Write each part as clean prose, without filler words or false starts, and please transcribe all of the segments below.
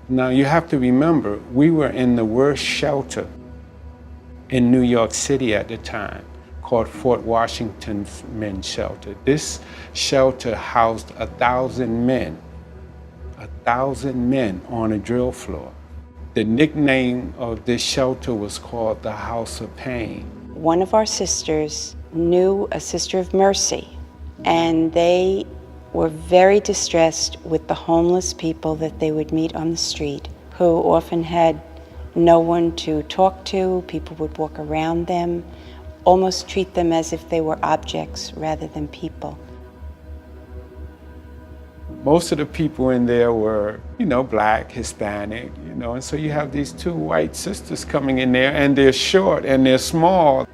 Now you have to remember, we were in the worst shelter in New York City at the time, called Fort Washington's Men's Shelter. This shelter housed 1,000 men, 1,000 men on a drill floor. The nickname of this shelter was called the House of Pain. One of our sisters knew a Sister of Mercy, and they were very distressed with the homeless people that they would meet on the street, who often had no one to talk to. People would walk around them, almost treat them as if they were objects rather than people. Most of the people in there were, Black, Hispanic, and so you have these two white sisters coming in there, and they're short and they're small.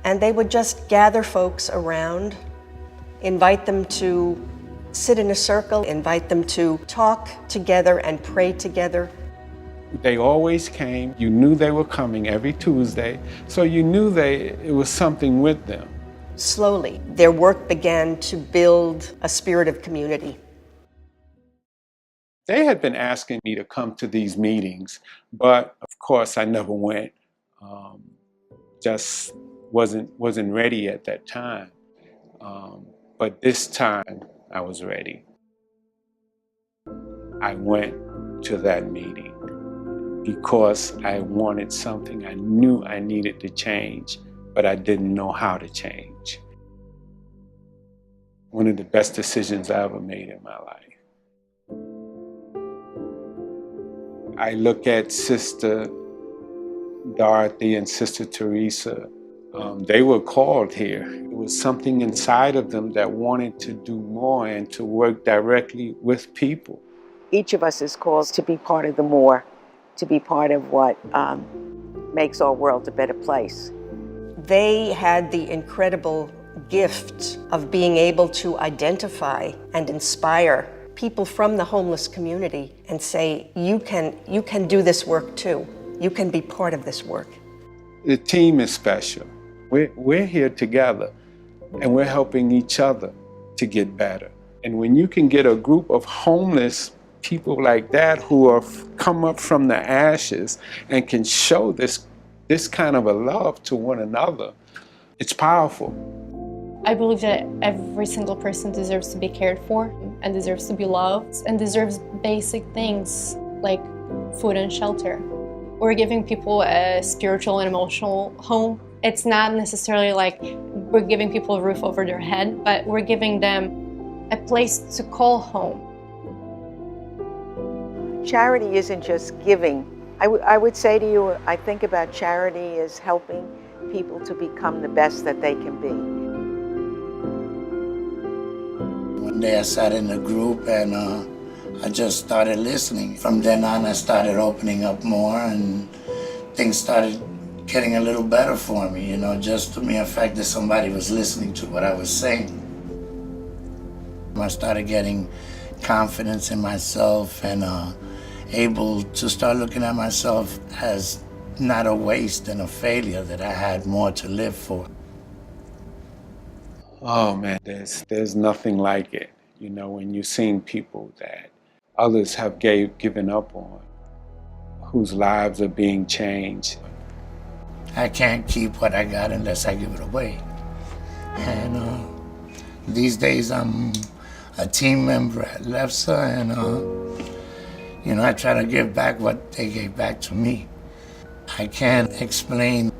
And they would just gather folks around, invite them to sit in a circle, invite them to talk together and pray together. They always came. You knew they were coming every Tuesday, so you knew it was something with them. Slowly, their work began to build a spirit of community. They had been asking me to come to these meetings, but of course I never went. Just wasn't ready at that time. But this time I was ready. I went to that meeting because I wanted something. I knew I needed to change, but I didn't know how to change. One of the best decisions I ever made in my life. I look at Sister Dorothy and Sister Teresa. They were called here. It was something inside of them that wanted to do more and to work directly with people. Each of us is called to be part of the more, to be part of what makes our world a better place. They had the incredible gift of being able to identify and inspire people from the homeless community and say, you can do this work too. You can be part of this work. The team is special. We're here together and we're helping each other to get better. And when you can get a group of homeless people like that who have come up from the ashes and can show this kind of a love to one another, it's powerful. I believe that every single person deserves to be cared for and deserves to be loved and deserves basic things like food and shelter. We're giving people a spiritual and emotional home. It's not necessarily like we're giving people a roof over their head, but we're giving them a place to call home. Charity isn't just giving. I would say to you, I think about charity as helping people to become the best that they can be. One day I sat in a group and I just started listening. From then on I started opening up more and things started getting a little better for me, just the mere fact that somebody was listening to what I was saying. I started getting confidence in myself and able to start looking at myself as not a waste and a failure, that I had more to live for. Oh man, there's nothing like it. When you've seen people that others have given up on, whose lives are being changed. I can't keep what I got unless I give it away. And these days I'm a team member at LEFSA and I try to give back what they gave back to me. I can't explain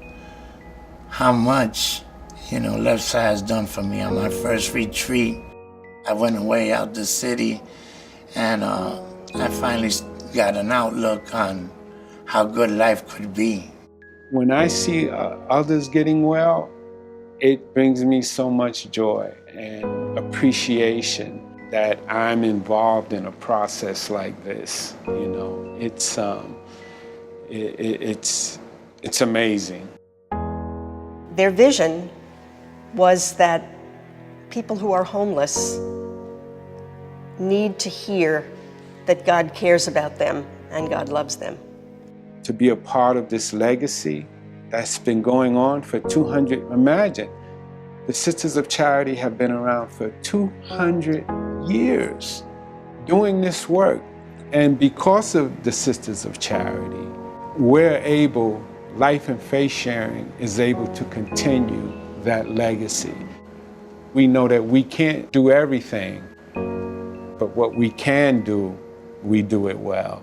how much, LEFSA has done for me. On my first retreat, I went away out the city and I finally got an outlook on how good life could be. When I see others getting well, it brings me so much joy and appreciation that I'm involved in a process like this. It's amazing. Their vision was that people who are homeless need to hear that God cares about them and God loves them. To be a part of this legacy that's been going on for 200, imagine, the Sisters of Charity have been around for 200 years doing this work And because of the Sisters of Charity, we're able, Life and Faith Sharing is able to continue that legacy. We know that we can't do everything, but what we can do, we do it well.